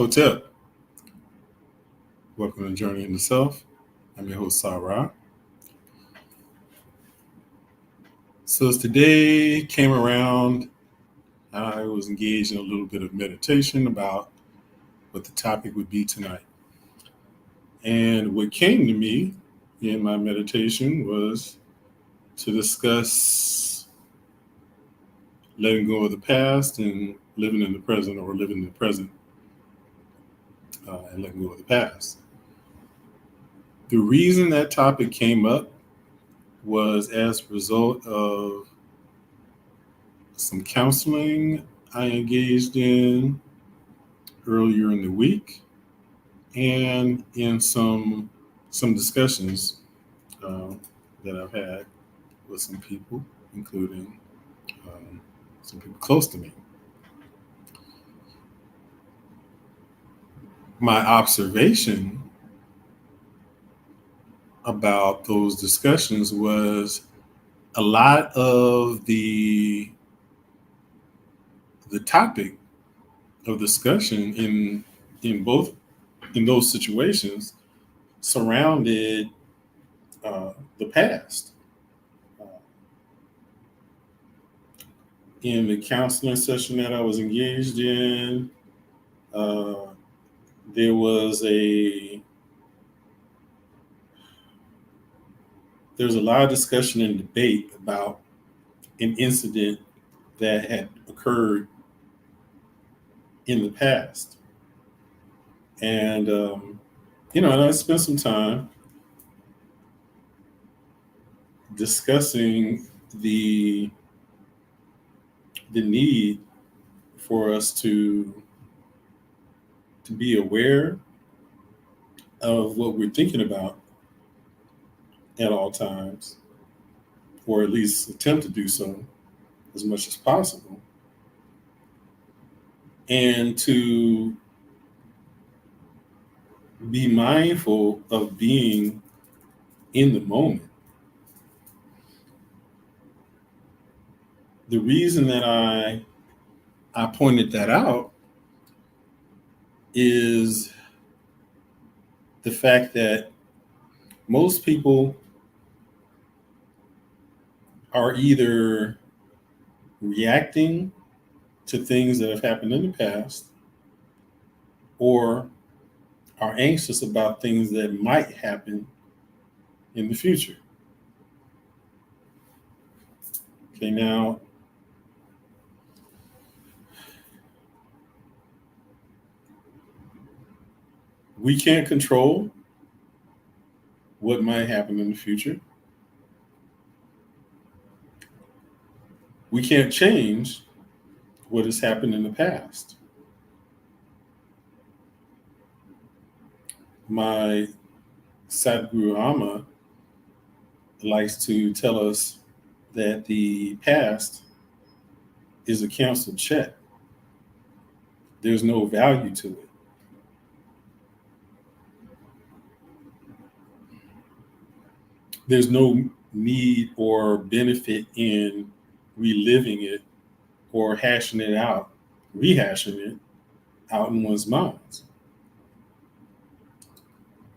Hotel. Welcome to Journey into Self. I'm your host, Sarah. So as today came around, I was engaged in a little bit of meditation about what the topic would be tonight. And what came to me in my meditation was to discuss letting go of the past and living in the present, or living in the present and letting go of the past. The reason that topic came up was as a result of some counseling I engaged in earlier in the week, and in some discussions uh, that I've had with some people, including um, some people close to me. My observation about those discussions was a lot of the topic of discussion in both in those situations surrounded the past. Uh, in the counseling session that I was engaged in, uh, there was a lot of discussion and debate about an incident that had occurred in the past, and and I spent some time discussing the the need for us to be aware of what we're thinking about at all times, or at least attempt to do so as much as possible, and to be mindful of being in the moment. The reason that I pointed that out is the fact that most people are either reacting to things that have happened in the past, or are anxious about things that might happen in the future. Okay, now we can't control what might happen in the future. We can't change what has happened in the past. My Sadhguru Amma likes to tell us that the past is a canceled check. There's no value to it. There's no need or benefit in reliving it or hashing it out, rehashing it out in one's minds.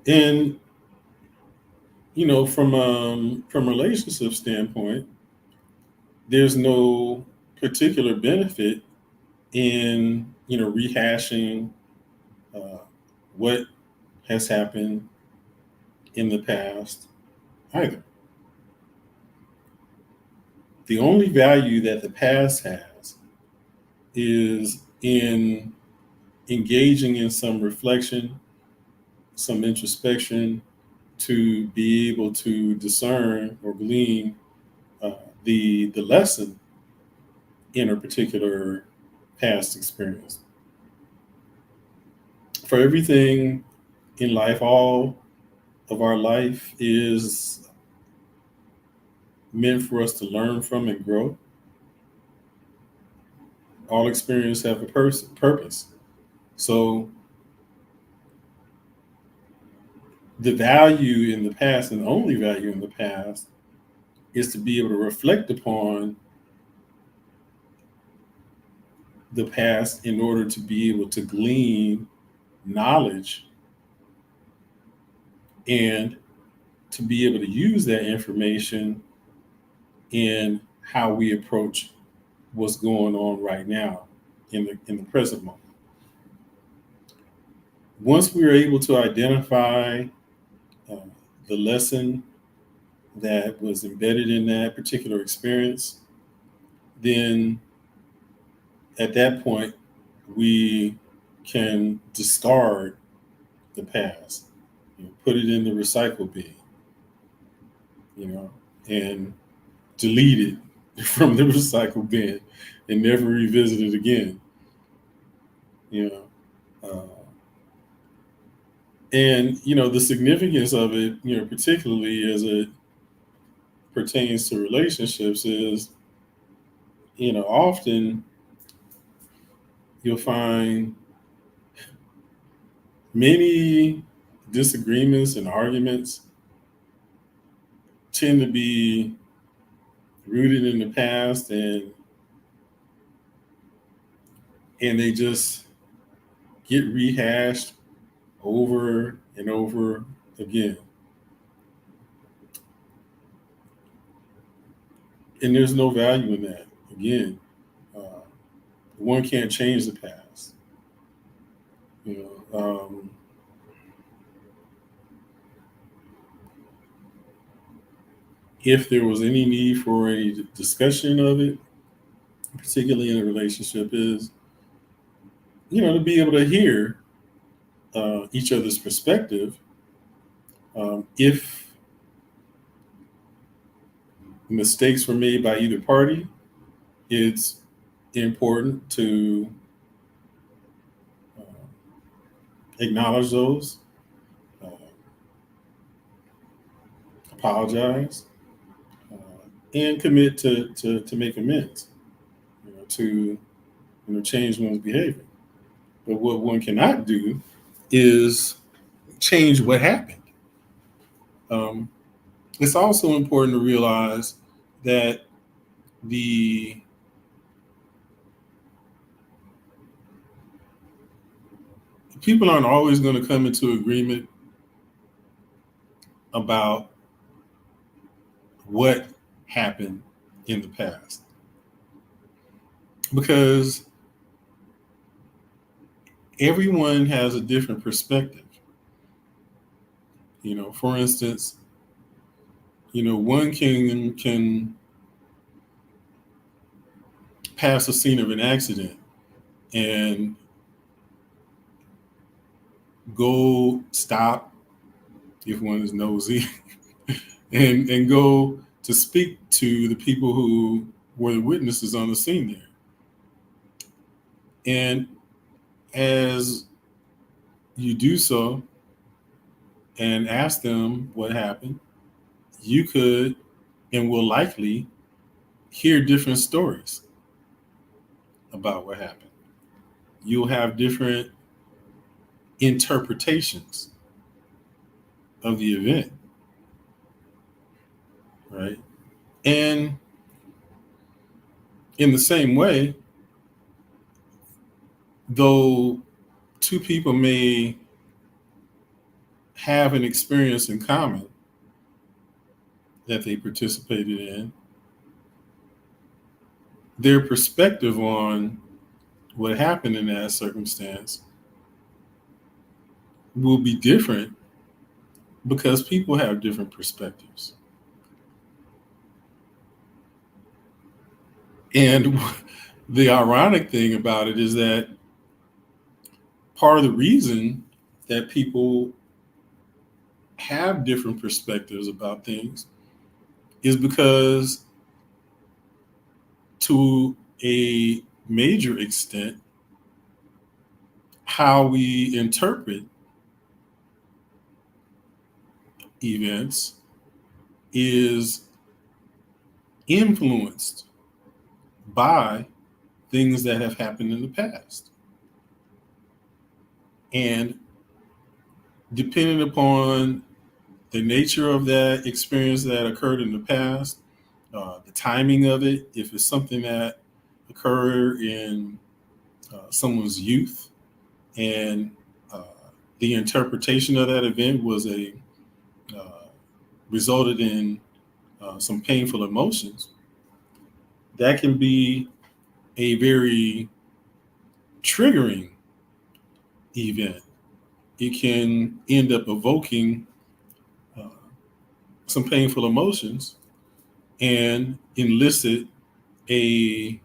And from a relationship standpoint, there's no particular benefit in rehashing uh, what has happened in the past either. The only value that the past has is in engaging in some reflection, some introspection, to be able to discern or glean uh, the lesson in a particular past experience. For everything in life, all of our life is meant for us to learn from and grow. All experience have a purpose. So the value in the past, and the only value in the past, is to be able to reflect upon the past in order to be able to glean knowledge and to be able to use that information in how we approach what's going on right now in the present moment. Once we are able to identify uh, the lesson that was embedded in that particular experience, then at that point we can discard the past, put it in the recycle bin, and delete it from the recycle bin and never revisit it again. You know, and the significance of it, particularly as it pertains to relationships, is often you'll find many disagreements and arguments tend to be rooted in the past, and they just get rehashed over and over again. And there's no value in that. Again, one can't change the past. If there was any need for a discussion of it, particularly in a relationship, is to be able to hear each other's perspective. If mistakes were made by either party, it's important to acknowledge those, uh, apologize, and commit to make amends, to change one's behavior. But what one cannot do is change what happened. Um, it's also important to realize that the people aren't always going to come into agreement about what happened in the past, because everyone has a different perspective. For instance, one can pass a scene of an accident and go stop, if one is nosy, and go to speak to the people who were the witnesses on the scene there. And as you do so and ask them what happened, you could and will likely hear different stories about what happened. You'll have different interpretations of the event, right? And in the same way, though two people may have an experience in common that they participated in, their perspective on what happened in that circumstance will be different because people have different perspectives. And the ironic thing about it is that part of the reason that people have different perspectives about things is because, to a major extent, how we interpret events is influenced by things that have happened in the past. And depending upon the nature of that experience that occurred in the past, the timing of it, if it's something that occurred in someone's youth and the interpretation of that event was resulted in some painful emotions, that can be a very triggering event. It can end up evoking uh, some painful emotions and a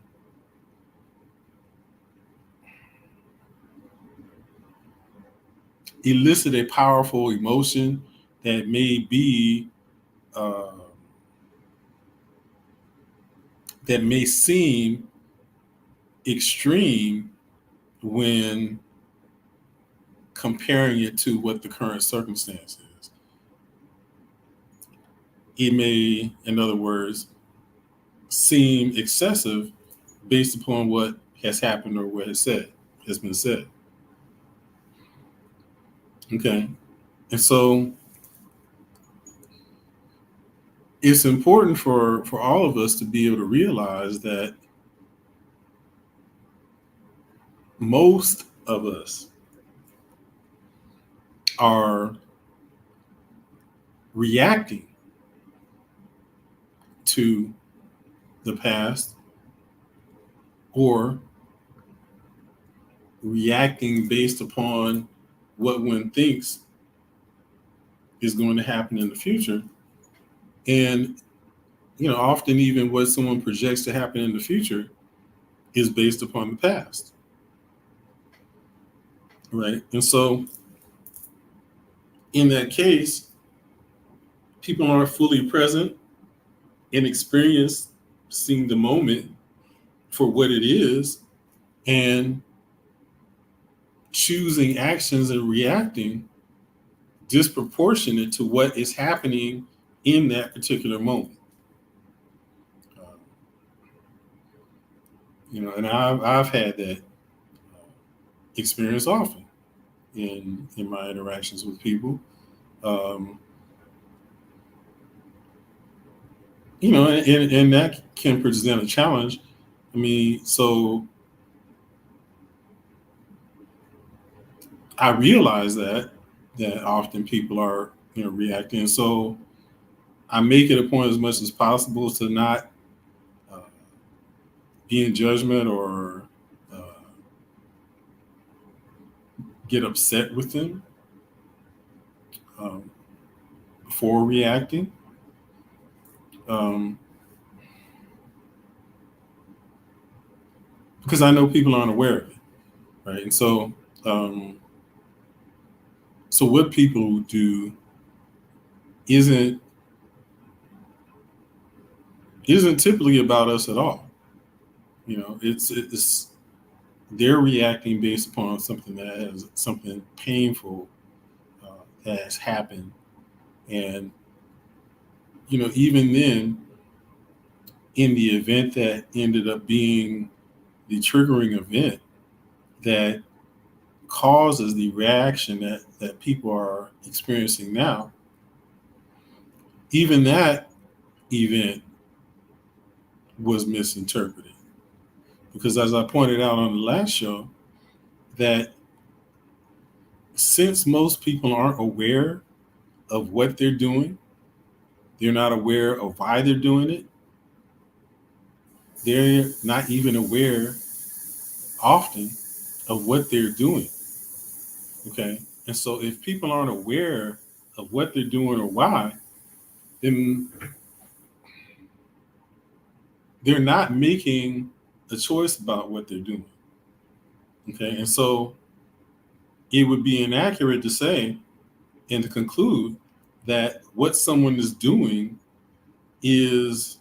elicit a powerful emotion that may be uh, that may seem extreme when comparing it to what the current circumstance is. It may, in other words, seem excessive based upon what has happened or what has been said. Okay. And so it's important for all of us to be able to realize that most of us are reacting to the past or reacting based upon what one thinks is going to happen in the future. And, often even what someone projects to happen in the future is based upon the past. Right. And so in that case, people aren't fully present and experiencing the moment for what it is and choosing actions and reacting disproportionate to what is happening in that particular moment. Uh, and I've had that experience often in my interactions with people. Um, and that can present a challenge. I mean, so I realize that often people are reacting. So I make it a point as much as possible to not uh, be in judgment or uh, get upset with them um, for reacting. Um, because I know people aren't aware of it, right? And um, so what people do isn't isn't typically about us at all. It's they're reacting based upon something painful that has happened, and even then, in the event that ended up being the triggering event that causes the reaction that people are experiencing now, even that event was misinterpreted. Because as I pointed out on the last show, that since most people aren't aware of what they're doing, they're not aware of why they're doing it, they're not even aware often of what they're doing. Okay. And so if people aren't aware of what they're doing or why, then they're not making a choice about what they're doing. Okay. And so it would be inaccurate to say and to conclude that what someone is doing is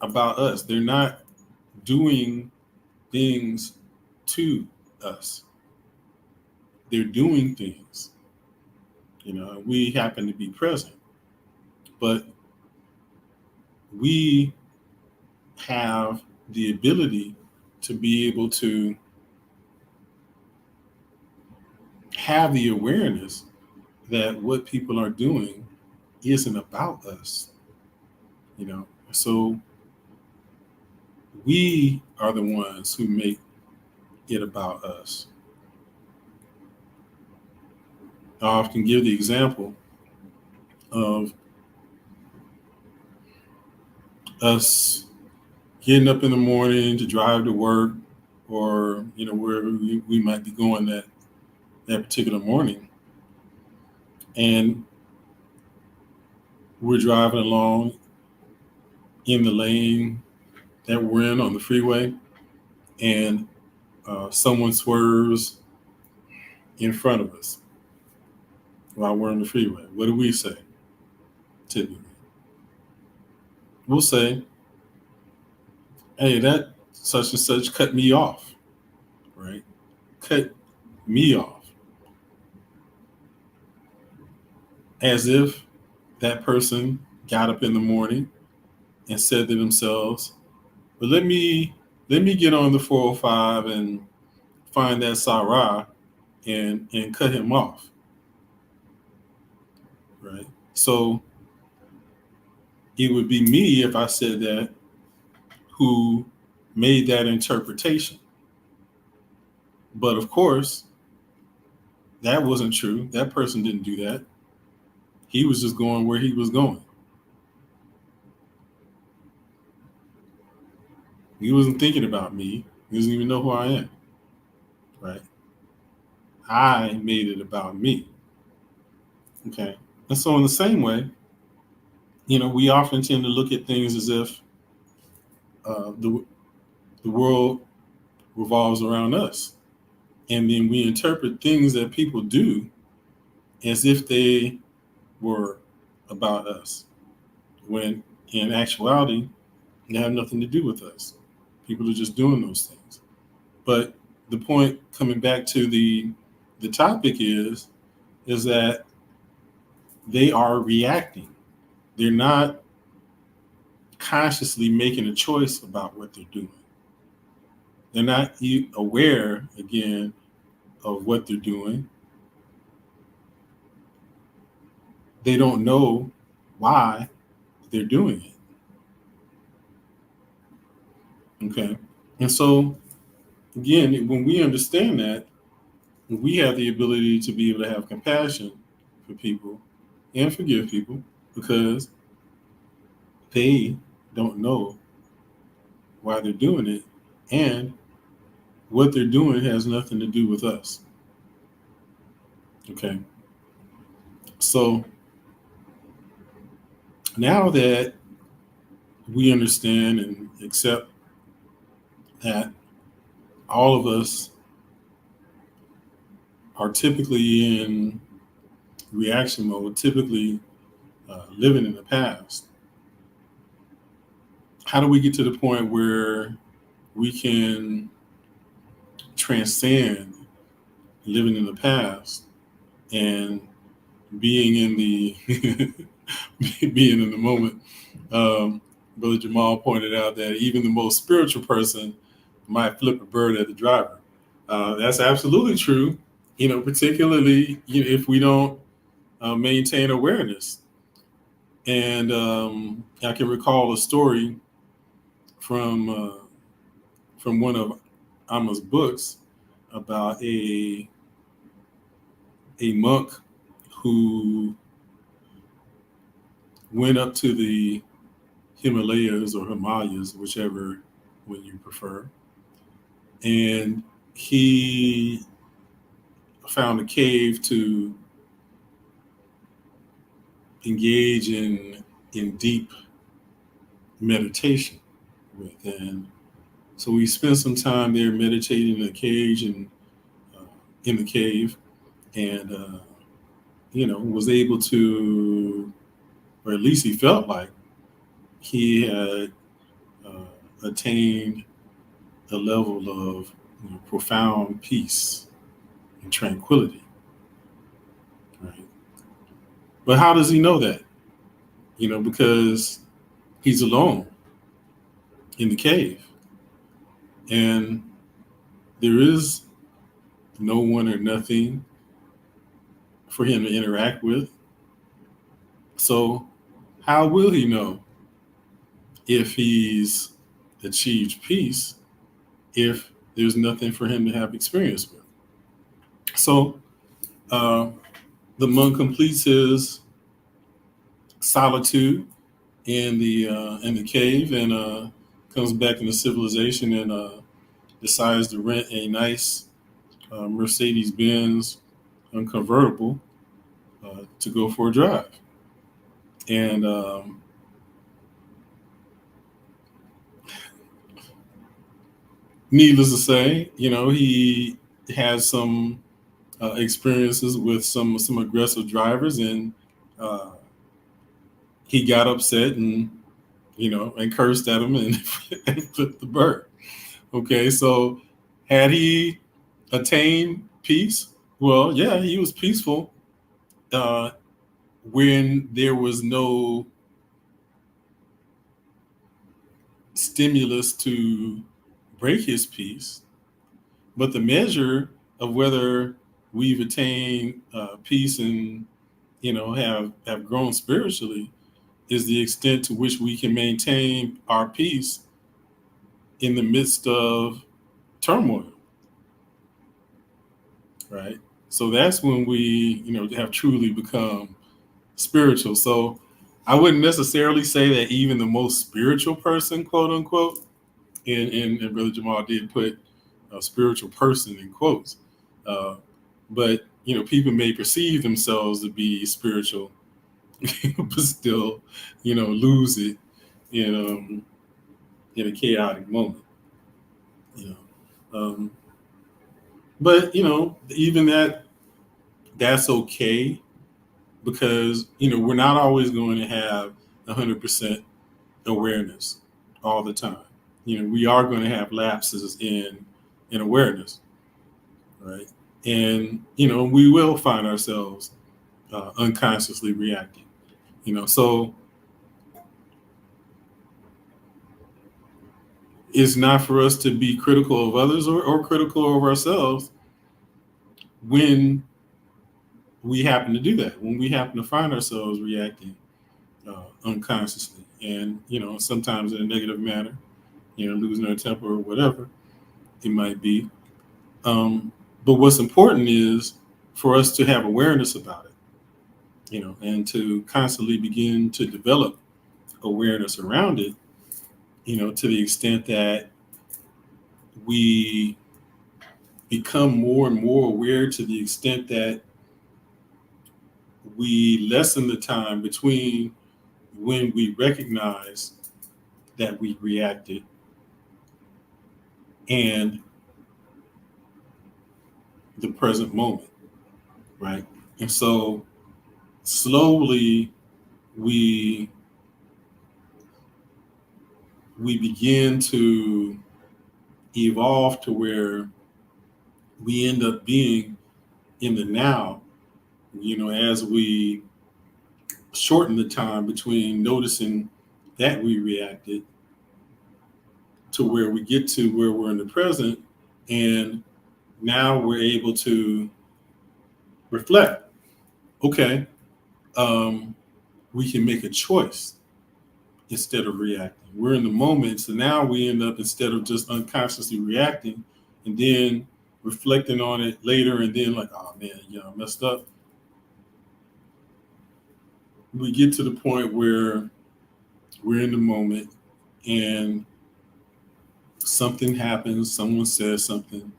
about us. They're not doing things to us. They're doing things. We happen to be present, but we have the ability to be able to have the awareness that what people are doing isn't about us. So we are the ones who make it about us. I often give the example of us getting up in the morning to drive to work, or wherever we might be going that particular morning, and we're driving along in the lane that we're in on the freeway, and someone swerves in front of us while we're on the freeway. What do we say? Typically, we'll say, "Hey, that such and such cut me off," right? Cut me off, as if that person got up in the morning and said to themselves, "But let me get on the 405 and find that Sarah and cut him off," right? So it would be me, if I said that, who made that interpretation. But of course, that wasn't true. That person didn't do that. He was just going where he was going. He wasn't thinking about me. He doesn't even know who I am, right? I made it about me. Okay. And so in the same way, we often tend to look at things as if the world revolves around us. And then we interpret things that people do as if they were about us, when in actuality, they have nothing to do with us. People are just doing those things. But the point, coming back to the topic, is that they are reacting. They're not consciously making a choice about what they're doing. They're not aware, again, of what they're doing. They don't know why they're doing it. Okay. And so, again, when we understand that, we have the ability to be able to have compassion for people and forgive people, because they don't know why they're doing it, and what they're doing has nothing to do with us. Okay. So now that we understand and accept that all of us are typically in reaction mode, typically living in the past, how do we get to the point where we can transcend living in the past and being in the being in the moment? Brother Jamal pointed out that even the most spiritual person might flip a bird at the driver. That's absolutely true. Particularly if we don't maintain awareness. And I can recall a story from one of Amma's books about a monk who went up to the Himalayas or Himalayas, whichever one you prefer, and he found a cave to engage in deep meditation with. And so we spent some time there meditating in the cage and in the cave, and was able to, or at least he felt like he had attained a level of profound peace and tranquility. Right. But how does he know that? Because he's alone in the cave, and there is no one or nothing for him to interact with. So how will he know if he's achieved peace if there's nothing for him to have experience with? So the monk completes his solitude in the cave and comes back into civilization and decides to rent a nice Mercedes Benz convertible to go for a drive. And needless to say, he has some experiences with some aggressive drivers, and uh, he got upset and cursed at him and, and flipped the bird. Okay, so had he attained peace? Well, yeah, he was peaceful uh, when there was no stimulus to break his peace. But the measure of whether we've attained peace and have grown spiritually is the extent to which we can maintain our peace in the midst of turmoil, right? So that's when we have truly become spiritual. So I wouldn't necessarily say that even the most spiritual person, quote unquote, and Brother Jamal did put a spiritual person in quotes, uh, but people may perceive themselves to be spiritual, but still, lose it in in a chaotic moment. You know, but even that's okay because we're not always going to have 100% awareness all the time. We are going to have lapses in awareness, right? And we will find ourselves unconsciously reacting. So it's not for us to be critical of others or critical of ourselves when we happen to do that, when we happen to find ourselves reacting unconsciously, and sometimes in a negative manner, losing our temper or whatever it might be. But what's important is for us to have awareness about it, and to constantly begin to develop awareness around it, to the extent that we become more and more aware, to the extent that we lessen the time between when we recognize that we reacted and the present moment, right? And so slowly we we begin to evolve to where we end up being in the now, as we shorten the time between noticing that we reacted to where we get to where we're in the present, and now we're able to reflect. Okay, um, we can make a choice instead of reacting. We're in the moment, so now we end up, instead of just unconsciously reacting and then reflecting on it later and then like, oh man, I messed up. We get to the point where we're in the moment and something happens, someone says something,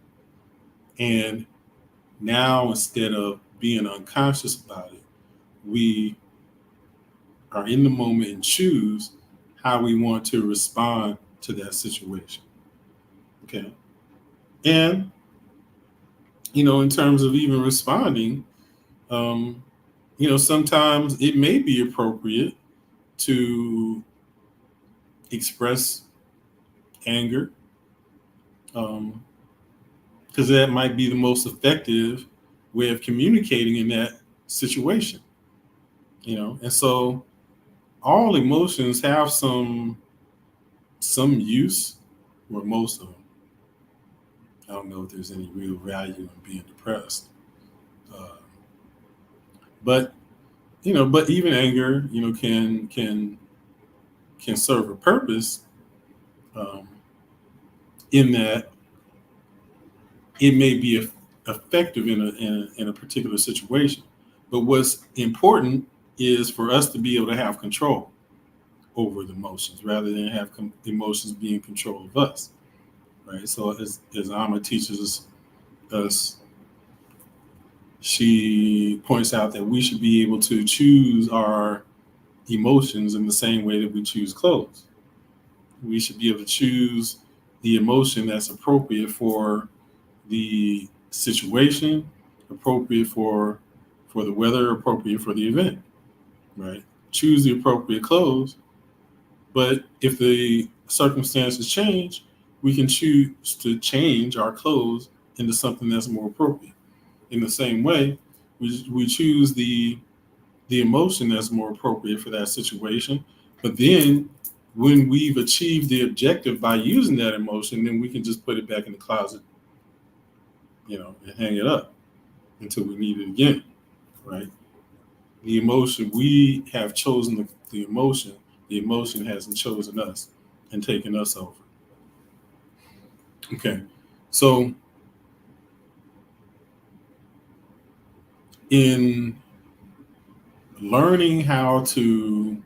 and now instead of being unconscious about it, we are in the moment and choose how we want to respond to that situation. Okay. And, in terms of even responding, um, sometimes it may be appropriate to express anger, because that might be the most effective way of communicating in that situation, And so all emotions have some use, or most of them. I don't know if there's any real value in being depressed, uh, but but even anger, can serve a purpose, um, in that it may be effective in a particular situation, But what's important is for us to be able to have control over the emotions rather than have emotions be in control of us, right? So as Amma teaches us, she points out that we should be able to choose our emotions in the same way that we choose clothes. We should be able to choose the emotion that's appropriate for the situation, appropriate for the weather, appropriate for the event, right? Choose the appropriate clothes, but if the circumstances change, we can choose to change our clothes into something that's more appropriate. In the same way, we choose the emotion that's more appropriate for that situation. But then when we've achieved the objective by using that emotion, then we can just put it back in the closet, and hang it up until we need it again, right? The emotion, we have chosen the emotion hasn't chosen us and taken us over. Okay. So in learning how to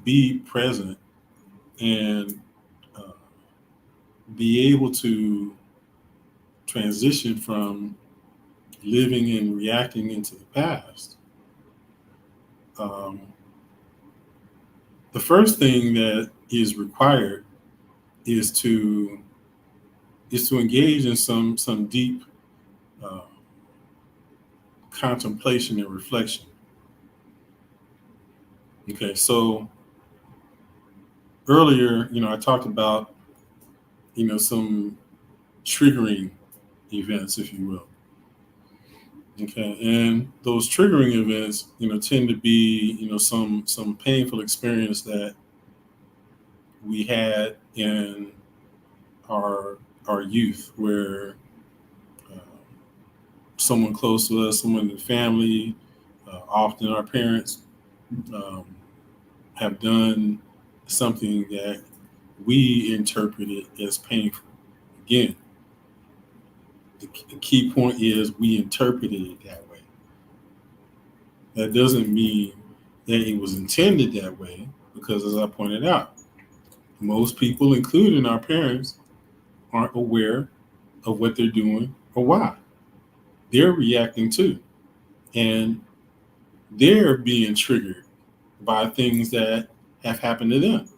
be present and uh, be able to transition from living and reacting into the past, um, the first thing that is required is to engage in some deep uh, contemplation and reflection. Okay, so earlier, I talked about some triggering events, if you will. Okay, and those triggering events, tend to be, some painful experience that we had in our our youth, where uh, someone close to us, someone in the family, often our parents, um, have done something that we interpreted as painful. Again, the key point is we interpreted it that way. That doesn't mean that it was intended that way, because as I pointed out, most people, including our parents, aren't aware of what they're doing or why. They're reacting too. And they're being triggered by things that have happened to them.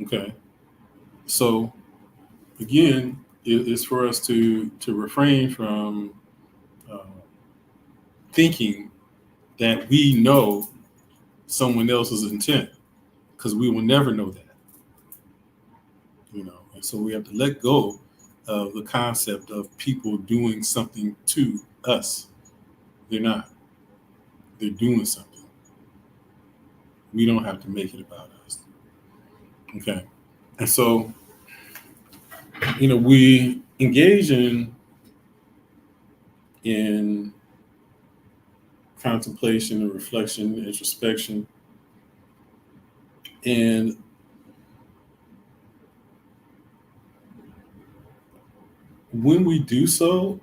Okay. So again, it's for us to refrain from uh, thinking that we know someone else's intent, because we will never know that. And so we have to let go of the concept of people doing something to us. They're not. They're doing something. We don't have to make it about us. Okay. And so, we engage in contemplation and reflection, introspection. And when we do so,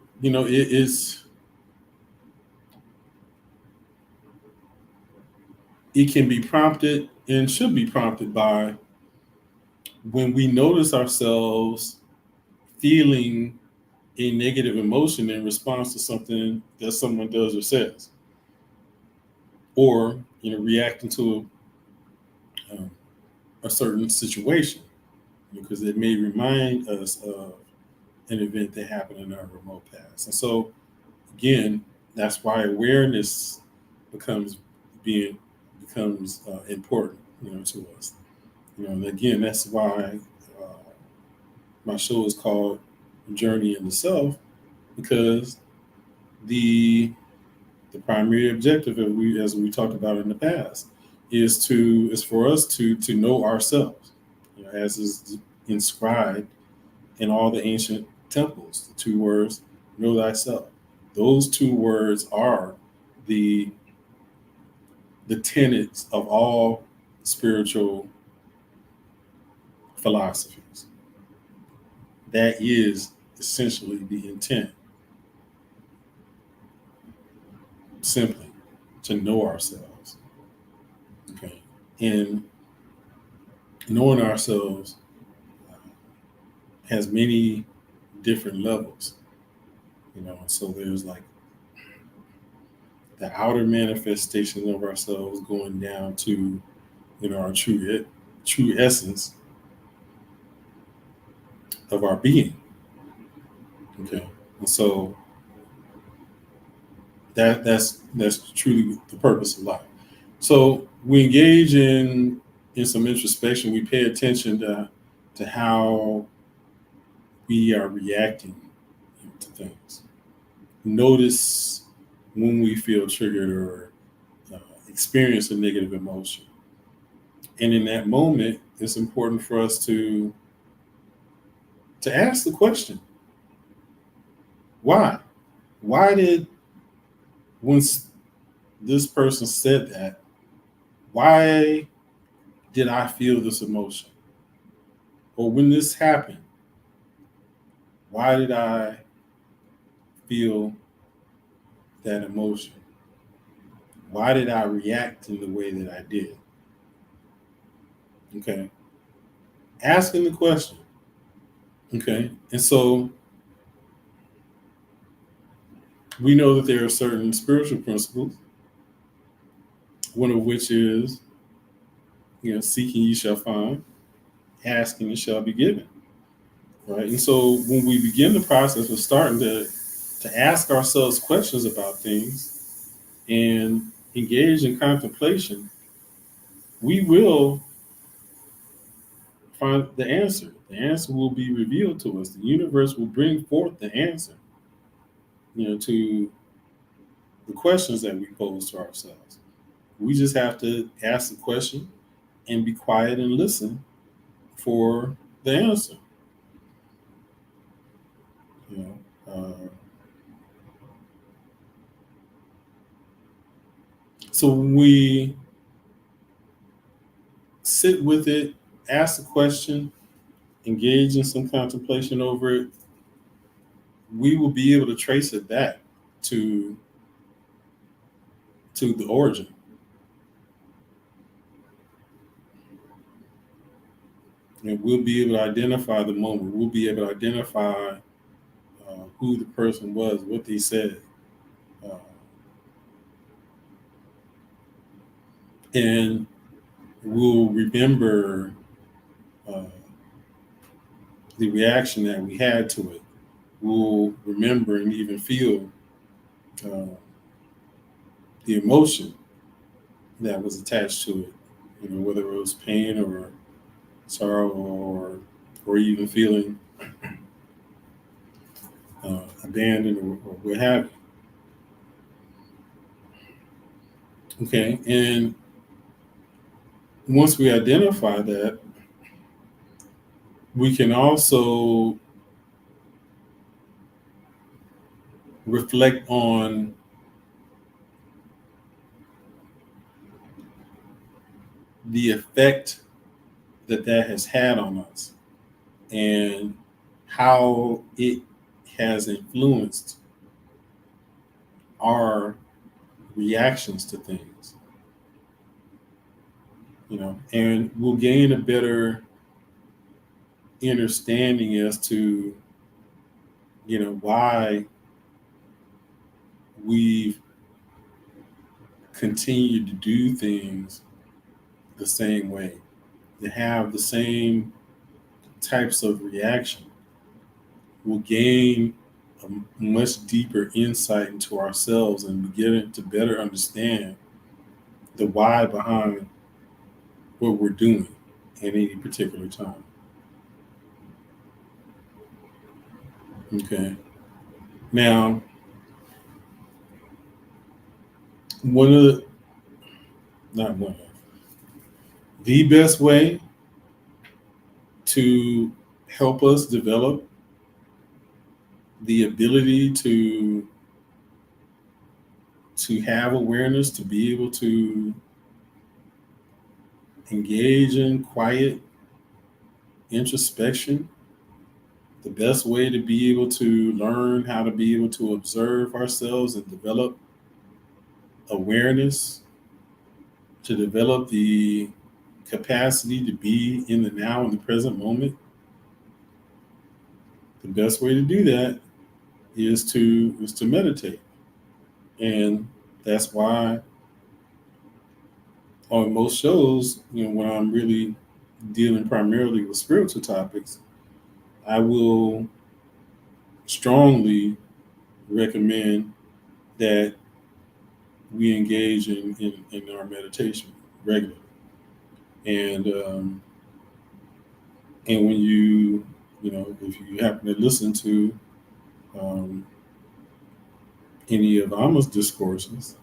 it can be prompted and should be prompted by when we notice ourselves feeling a negative emotion in response to something that someone does or says, or reacting to um, a certain situation, because it may remind us of an event that happened in our remote past. And so, again, that's why awareness becomes being becomes important, to us. And again, that's why uh, my show is called Journey into Self, because the the primary objective, as we talked about in the past, is for us to know ourselves, as is inscribed in all the ancient temples. The two words, know thyself. Those two words are the the tenets of all spiritual philosophies. That is essentially the intent. simply to know ourselves. Okay. And knowing ourselves has many different levels, so there's like the outer manifestation of ourselves going down to, our true essence of our being. Okay. And so that's truly the purpose of life. So we engage in some introspection. We pay attention to how we are reacting to things. Notice when we feel triggered or experience a negative emotion. And in that moment, it's important for us to ask the question, why? Why did when this person said that, why did I feel this emotion? Or when this happened, why did I feel that emotion? Why did I react in the way that I did? Okay. Asking the question. Okay. And so we know that there are certain spiritual principles, one of which is, seeking you shall find, asking it shall be given. Right. And so when we begin the process of starting to ask ourselves questions about things and engage in contemplation, we will find the answer. The answer will be revealed to us. The universe will bring forth the answer, to the questions that we pose to ourselves. We just have to ask the question and be quiet and listen for the answer. You know, so when we sit with it, ask the question, engage in some contemplation over it, we will be able to trace it back to the origin. And we'll be able to identify the moment. We'll be able to identify who the person was, what they said. Uh, and we'll remember uh, the reaction that we had to it. We'll remember and even feel uh, the emotion that was attached to it. Whether it was pain or sorrow or even feeling abandoned or what have you. Okay, and once we identify that, we can also reflect on the effect that has had on us and how it has influenced our reactions to things, and we'll gain a better understanding as to, why we've continued to do things the same way, to have the same types of reaction. We'll gain a much deeper insight into ourselves and begin to better understand the why behind what we're doing at any particular time. Okay. Now, one of the, not one of, the best way to help us develop the ability to have awareness, to be able to engage in quiet introspection, the best way to be able to learn how to be able to observe ourselves and develop awareness, to develop the capacity to be in the now, in the present moment, the best way to do that is to meditate. And that's why on most shows, when I'm really dealing primarily with spiritual topics, I will strongly recommend that we engage in our meditation regularly. And and when if you happen to listen to um, any of Alma's discourses,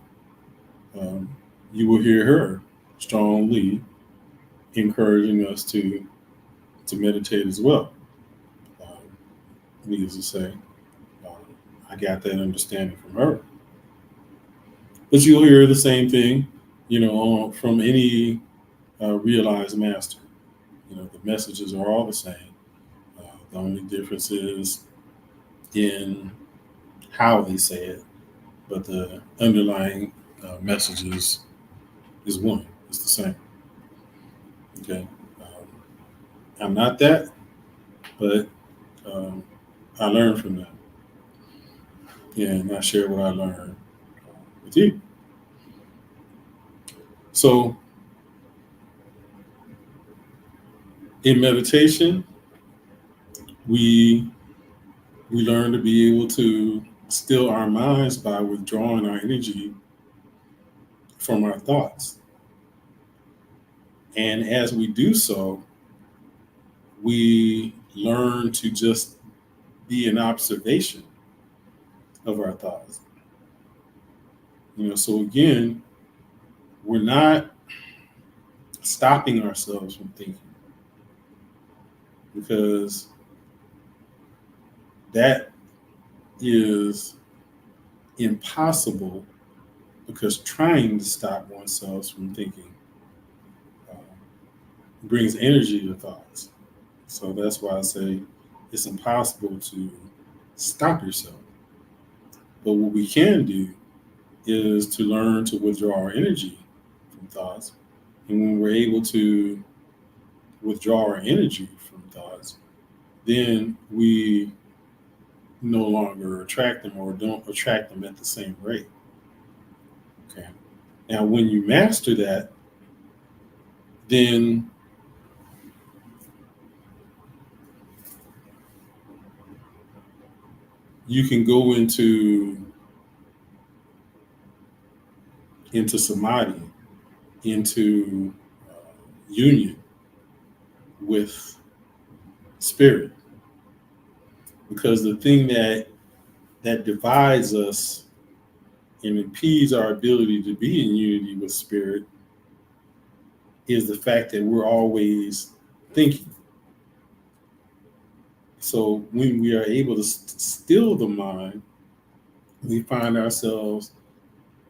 um, you will hear her strongly encouraging us to meditate as well. Um, Needless to say, um, I got that understanding from her. But you'll hear the same thing, from any realized master. The messages are all the same. The only difference is in how they say it, but the underlying message is one. It's the same. Okay. Um, I'm not that, but um, I learned from that. Yeah, and I share what I learned with you. So in meditation, we we learn to be able to still our minds by withdrawing our energy from our thoughts. And as we do so, we learn to just be an observation of our thoughts. So again, we're not stopping ourselves from thinking, because that is impossible, because trying to stop oneself from thinking uh, brings energy to thoughts. So that's why I say it's impossible to stop yourself. But what we can do is to learn to withdraw our energy from thoughts. And when we're able to withdraw our energy from thoughts, then we no longer attract them, or don't attract them at the same rate. Okay. Now, when you master that, then you can go into samadhi, into union with spirit, because the thing that divides us and impedes our ability to be in unity with spirit is the fact that we're always thinking. So when we are able to still the mind, we find ourselves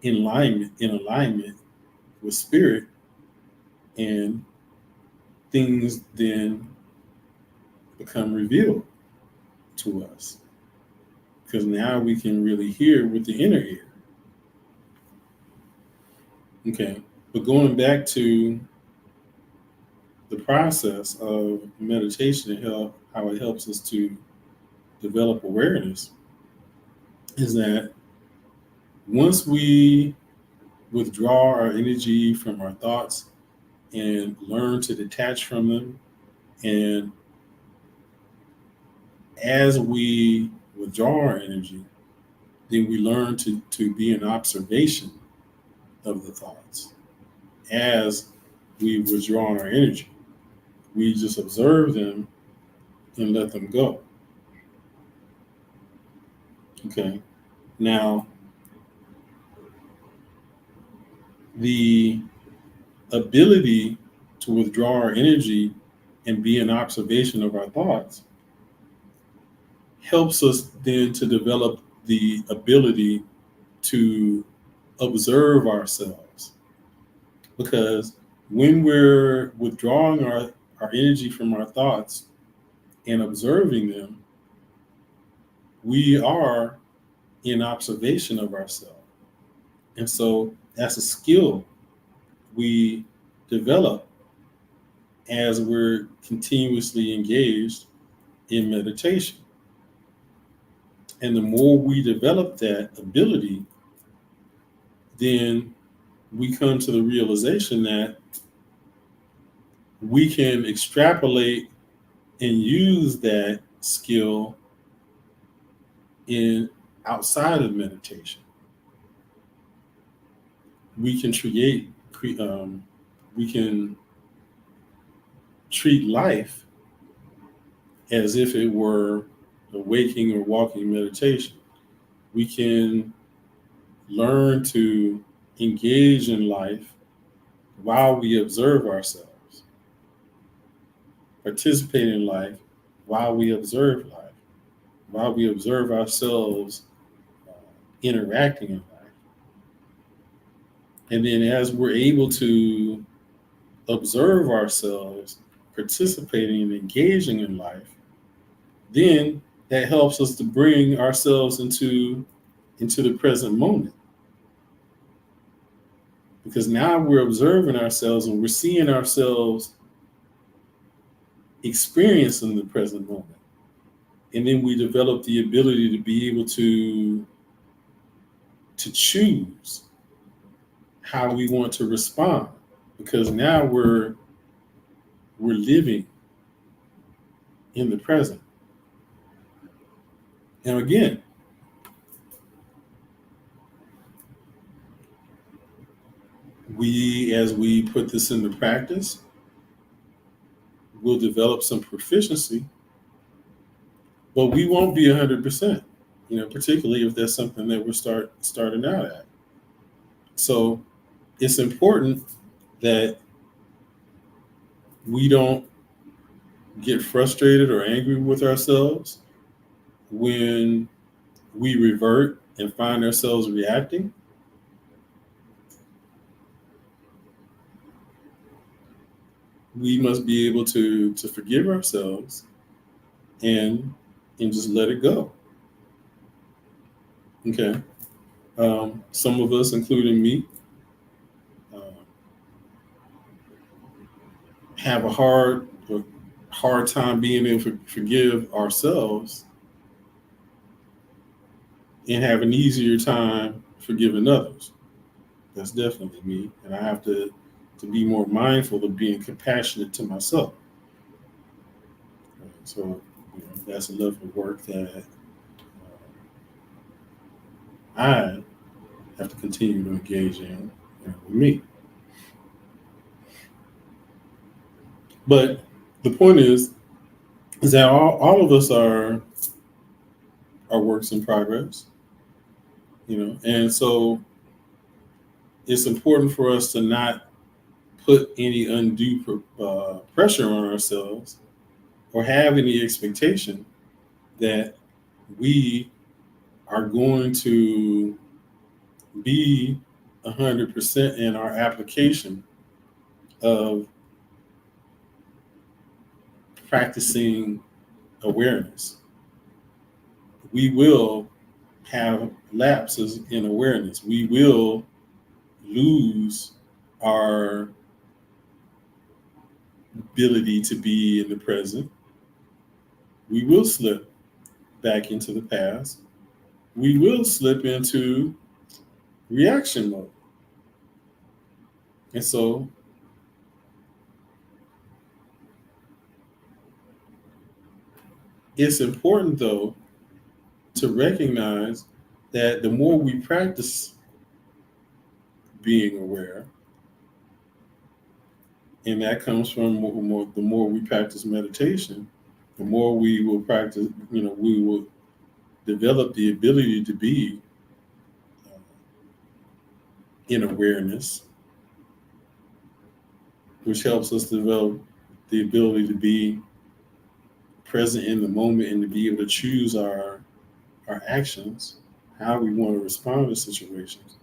in alignment with spirit, and things then become revealed to us, because now we can really hear with the inner ear. Okay. But going back to the process of meditation and how it helps us to develop awareness, is that once we withdraw our energy from our thoughts and learn to detach from them, and as we withdraw our energy, then we learn to be an observation of the thoughts as we withdraw our energy. We just observe them and let them go. Okay. Now, the ability to withdraw our energy and be an observation of our thoughts helps us then to develop the ability to observe ourselves. Because when we're withdrawing our energy from our thoughts and observing them, we are in observation of ourselves. And so That's a skill we develop as we're continuously engaged in meditation. And the more we develop that ability, then we come to the realization that we can extrapolate and use that skill in outside of meditation. We can we can treat life as if it were a waking or walking meditation. We can learn to engage in life while we observe ourselves, participate in life while we observe life, while we observe ourselves uh, interacting in life. And then as we're able to observe ourselves participating and engaging in life, then that helps us to bring ourselves into the present moment. Because now we're observing ourselves and we're seeing ourselves experiencing the present moment. And then we develop the ability to be able to choose how we want to respond. Because now we're living in the present. And again, as we put this into practice, we'll develop some proficiency, but we won't be 100%, particularly if that's something that we're starting out at. So it's important that we don't get frustrated or angry with ourselves when we revert and find ourselves reacting. We must be able to forgive ourselves and just let it go. Okay. Some of us, including me, uh, have a hard time being able to forgive ourselves and have an easier time forgiving others. That's definitely me, and I have to be more mindful of being compassionate to myself. So that's a level of work that I have to continue to engage in with me. But the point is that all of us are works in progress, and so it's important for us to not put any undue pressure on ourselves or have any expectation that we are going to be 100% in our application of practicing awareness. We will have lapses in awareness. We will lose our ability to be in the present. We will slip back into the past. We will slip into reaction mode. And so it's important, though, to recognize that the more we practice being aware, and that comes from the more we practice meditation, the more we will practice, we will develop the ability to be uh, in awareness, which helps us develop the ability to be present in the moment and to be able to choose our actions, how we want to respond to situations.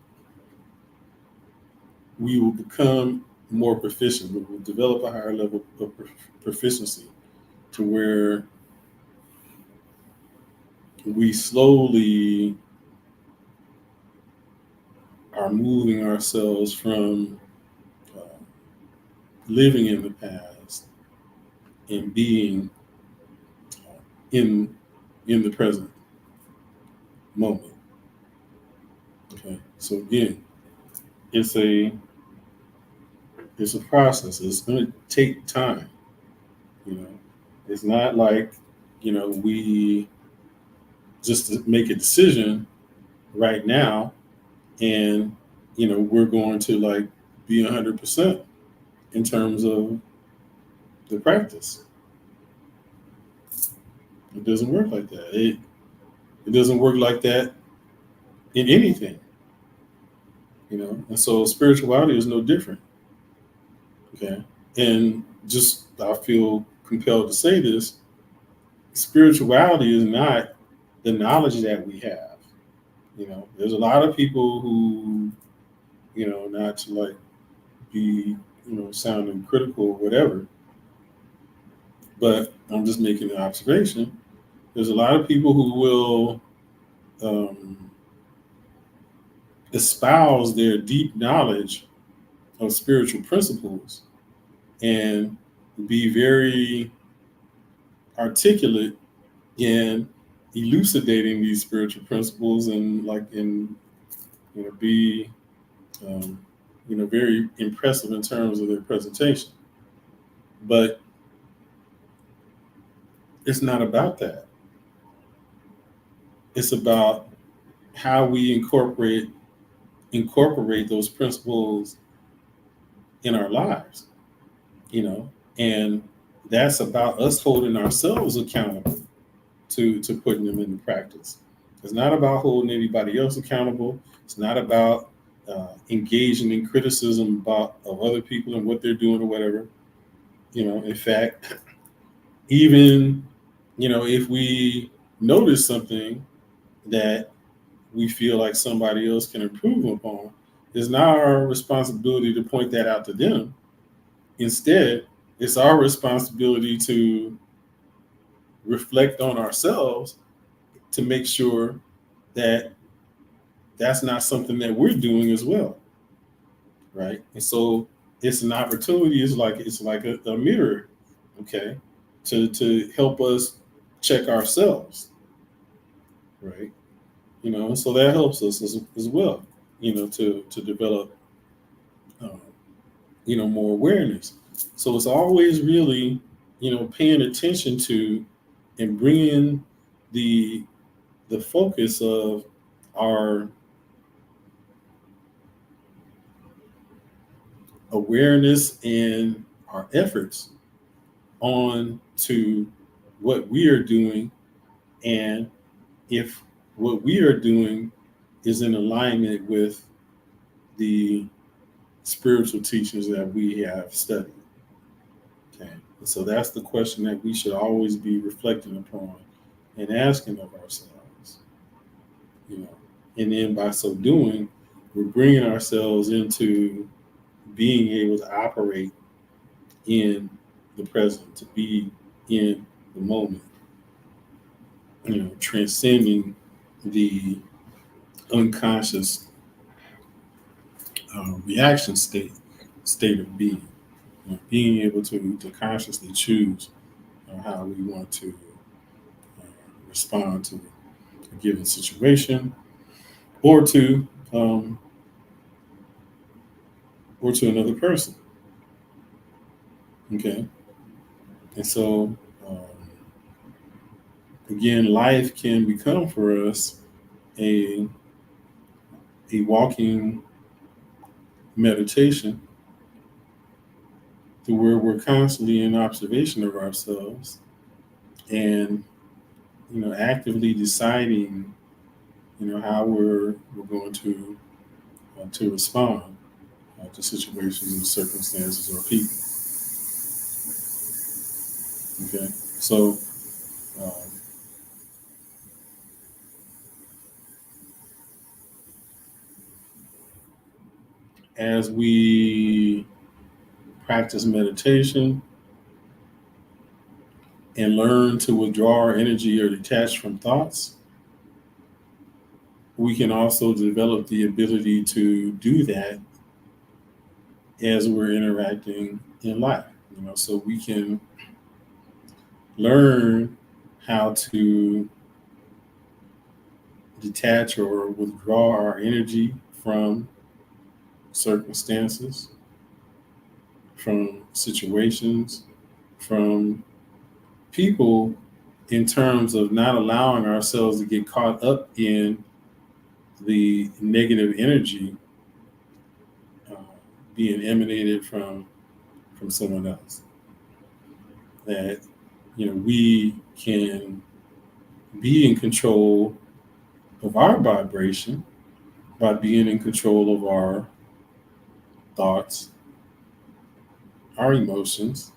We will become more proficient. We will develop a higher level of proficiency to where we slowly are are moving ourselves from uh, living in the past and being in the present moment. Okay, so again, it's a process. It's going to take time. You know, it's not like we just to make a decision right now and we're going to like be 100% in terms of the practice. It doesn't work like that. It doesn't work like that in anything. And so spirituality is no different. Okay, and just I feel compelled to say this: spirituality is not the knowledge that we have. There's a lot of people who, not to like be, sounding critical or whatever, but I'm just making an observation. There's a lot of people who will um, espouse their deep knowledge of spiritual principles and be very articulate in elucidating these spiritual principles and be um, very impressive in terms of their presentation. But it's not about that. It's about how we incorporate those principles in our lives, and that's about us holding ourselves accountable to putting them into practice. It's not about holding anybody else accountable. It's not about engaging in criticism of other people and what they're doing or whatever. In fact, even if we notice something that we feel like somebody else can improve upon, it's not our responsibility to point that out to them. Instead, it's our responsibility to reflect on ourselves to make sure that that's not something that we're doing as well, right? And so it's an opportunity. It's like a mirror, okay, to help us check ourselves, right? So that helps us as well, to develop, um, more awareness. So it's always really, paying attention to and bringing the focus of our awareness and our efforts on to what we are doing, and if what we are doing is in alignment with the spiritual teachings that we have studied. Okay. And so that's the question that we should always be reflecting upon and asking of ourselves. you know and then by so doing, we're bringing ourselves into being able to operate in the present, to be in the moment, transcending the unconscious reaction state of being, being able to consciously choose how we want to uh, respond to a given situation, or to um, another person. Okay, and so um, again, life can become for us a walking meditation, to where we're constantly in observation of ourselves and actively deciding how we're going to respond to situations and circumstances or people. Okay, so um, as we practice meditation and learn to withdraw our energy or detach from thoughts, we can also develop the ability to do that as we're interacting in life. So we can learn how to detach or withdraw our energy from circumstances, from situations, from people, in terms of not allowing ourselves to get caught up in the negative energy uh, being emanated from someone else. That we can be in control of our vibration by being in control of our thoughts, our emotions,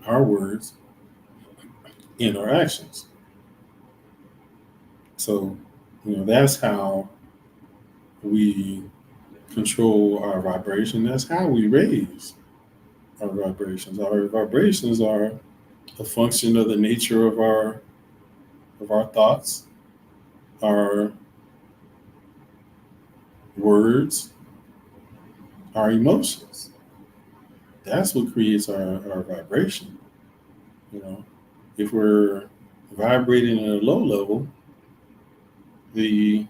our words, and our actions. So, that's how we control our vibration. That's how we raise our vibrations. Our vibrations are a function of the nature of our thoughts, our words, our emotions. That's what creates our vibration. You know, if we're vibrating at a low level, the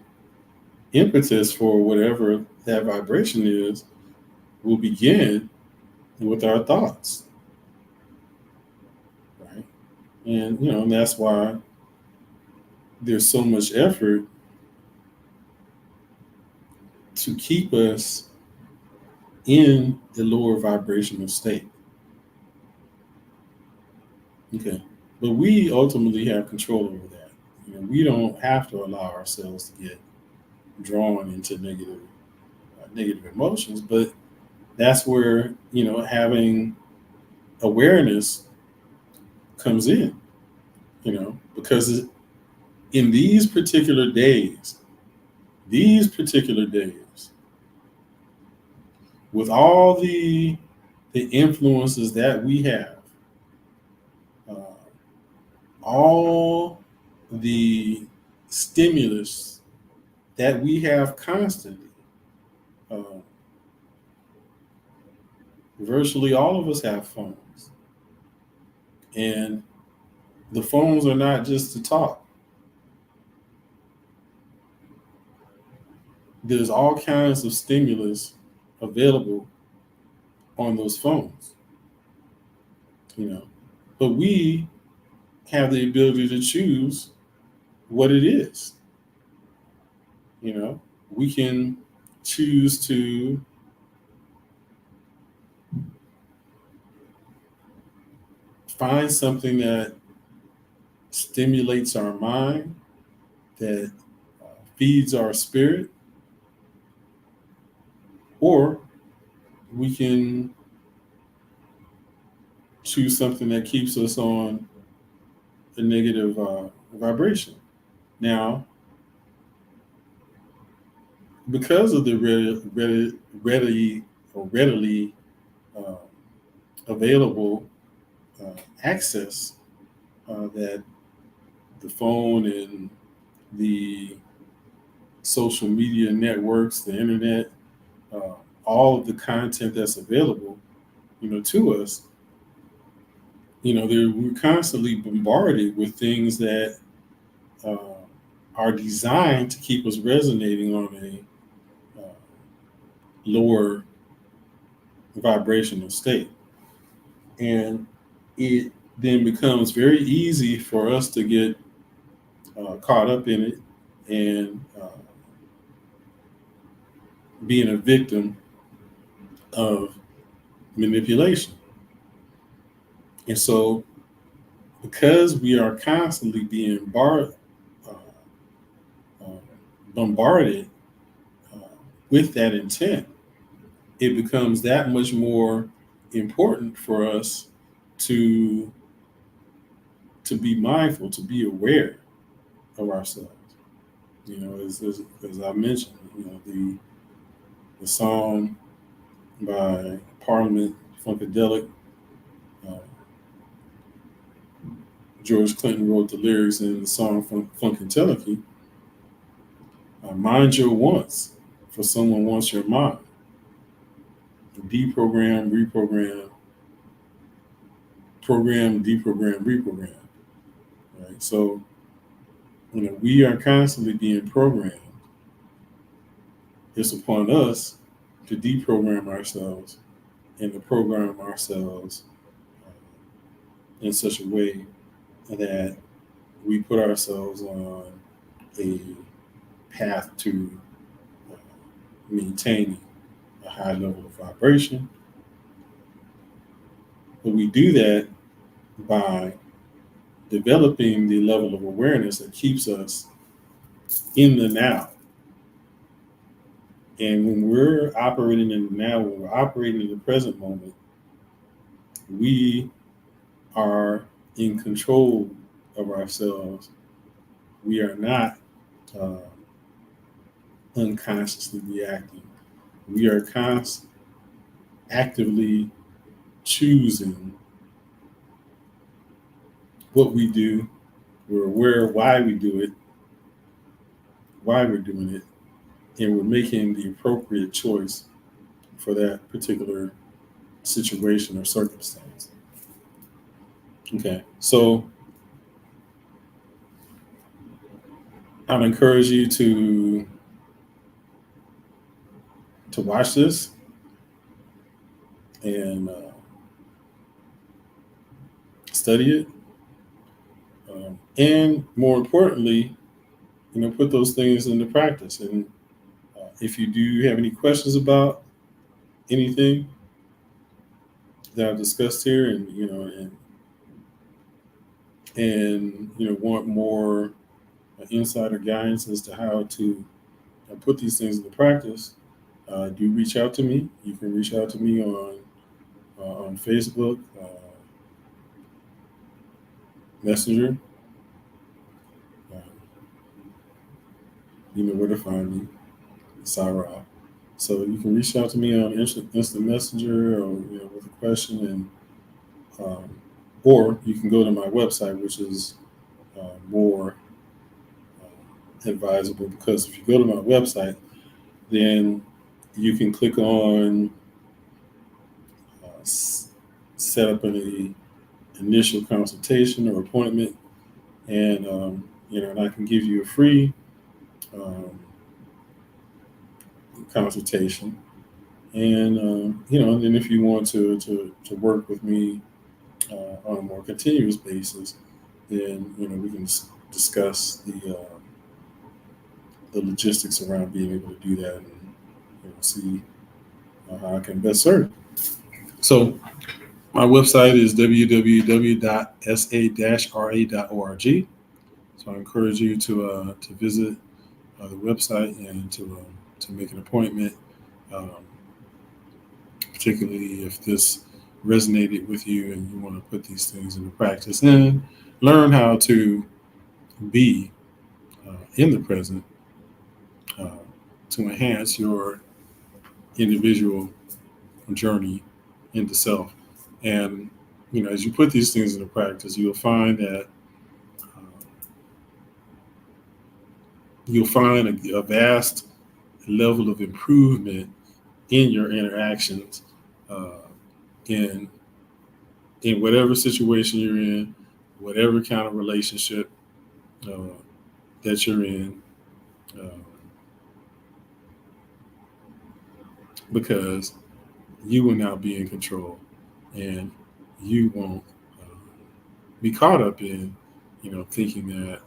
impetus for whatever that vibration is will begin with our thoughts, right? And that's why there's so much effort to keep us in the lower vibrational state. Okay. But we ultimately have control over that. We don't have to allow ourselves to get drawn into negative emotions, but that's where, having awareness comes in, because in these particular days, with all the influences that we have, uh, all the stimulus that we have constantly, uh, virtually all of us have phones, and the phones are not just to talk. There's all kinds of stimulus available on those phones, you know. But we have the ability to choose what it is. You know, we can choose to find something that stimulates our mind, that feeds our spirit, or we can choose something that keeps us on a negative vibration. Now, because of the readily uh, available access that the phone and the social media networks, the internet, uh, all of the content that's available, to us, we're constantly bombarded with things that uh, are designed to keep us resonating on a lower vibrational state. And it then becomes very easy for us to get caught up in it and being a victim of manipulation. And so, because we are constantly being uh, uh, bombarded uh, with that intent, it becomes that much more important for us to to be mindful, to be aware of ourselves. As I mentioned, the song by Parliament Funkadelic, uh, George Clinton wrote the lyrics in the song Funkenteleke. Mind your wants, for someone wants your mind. Deprogram, reprogram, program, deprogram, reprogram. Right. So we are constantly being programmed. It's upon us to deprogram ourselves and to program ourselves in such a way that we put ourselves on a path to maintaining a high level of vibration. But we do that by developing the level of awareness that keeps us in the now. And when we're operating in the now, when we're operating in the present moment, we are in control of ourselves. We are not uh, unconsciously reacting. We are actively choosing what we do. We're aware of why we do it, why we're doing it, and we're making the appropriate choice for that particular situation or circumstance. Okay, so I'd encourage you to watch this and study it, and more importantly, put those things into practice. And if you do have any questions about anything that I've discussed here, and want more insider guidance as to how to put these things into practice, do reach out to me. You can reach out to me on Facebook, Messenger. Uh, you know where to find me, Sarah. So you can reach out to me on Instant Messenger, or with a question, and or you can go to my website, which is more advisable, because if you go to my website, then you can click on set up an initial consultation or appointment, and and I can give you a free um, consultation. And and then if you want to work with me on a more continuous basis, then we can discuss the logistics around being able to do that, and see how I can best serve. So my website is www.sa-ra.org. So I encourage you to visit the website and to make an appointment, um, particularly if this resonated with you and you want to put these things into practice and learn how to be in the present, uh, to enhance your individual journey into self. And as you put these things into practice, you'll find a vast level of improvement in your interactions, uh, in whatever situation you're in, whatever kind of relationship uh, that you're in, uh, because you will now be in control, and you won't uh, be caught up in thinking that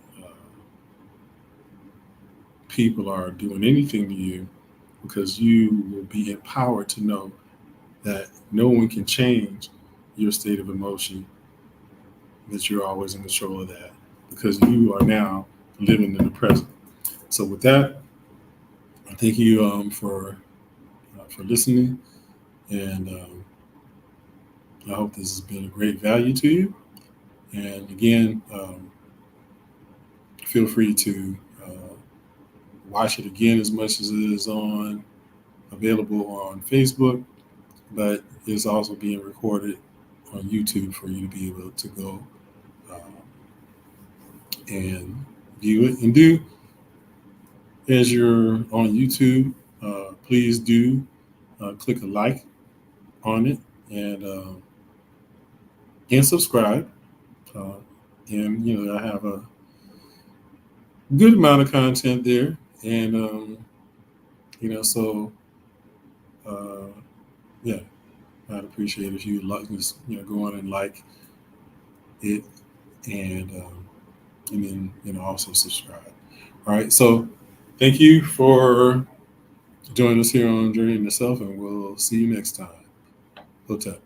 people are doing anything to you, because you will be empowered to know that no one can change your state of emotion, that you're always in control of that, because you are now living in the present. So with that, I thank you for listening, and I hope this has been a great value to you. And again, feel free to watch it again as much as it is on available on Facebook, but it's also being recorded on YouTube for you to be able to go and view it and do as you're on YouTube, please do click a like on it and subscribe. Uh, and I have a good amount of content there, and so uh, yeah, I'd appreciate if you like just go on and like it, and then also subscribe. All right, so thank you for joining us here on Journey in Yourself, and we'll see you next time. Hotep.